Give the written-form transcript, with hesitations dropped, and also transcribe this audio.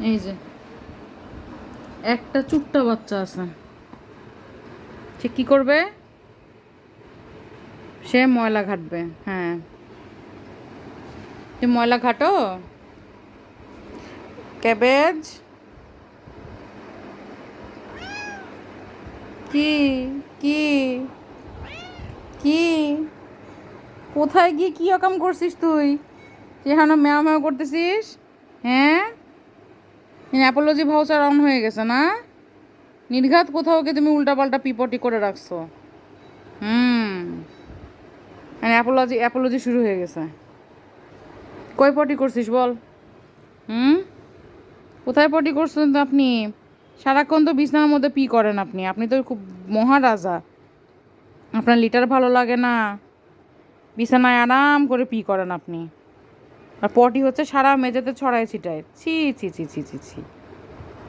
এই যে একটা চুট্টা বাচ্চা আছে, সে কি করবে? সে ময়লা ঘাটবে। হ্যাঁ, তুমি ময়লা ঘাটো। ক্যাবেজ, কি কি কি কোথায় গিয়ে কি অকাম করছিস তুই? এখানে ম্যাও ম্যাও করতেছিস? হ্যাঁ, অ্যাপোলজি ভাউচার অন হয়ে গেছে না? নির্ঘাত কোথাও কি তুমি উল্টাপাল্টা পিপটি করে রাখছো? হুম, অ্যাপোলজি অ্যাপোলজি শুরু হয়ে গেছে। কই পটি করছিস বল? হুম, কোথায় পটি করছেন তো আপনি? সারাক্ষণ তো বিছানার মধ্যে পি করেন আপনি, আপনি তো খুব মহারাজা। আপনার লিটার ভালো লাগে না? বিছানায় আরাম করে পি করেন আপনি। আর পটি হচ্ছে সারা মেঝেতে ছড়ায় ছিটায়। ছি ছি ছি ছি ছি ছি।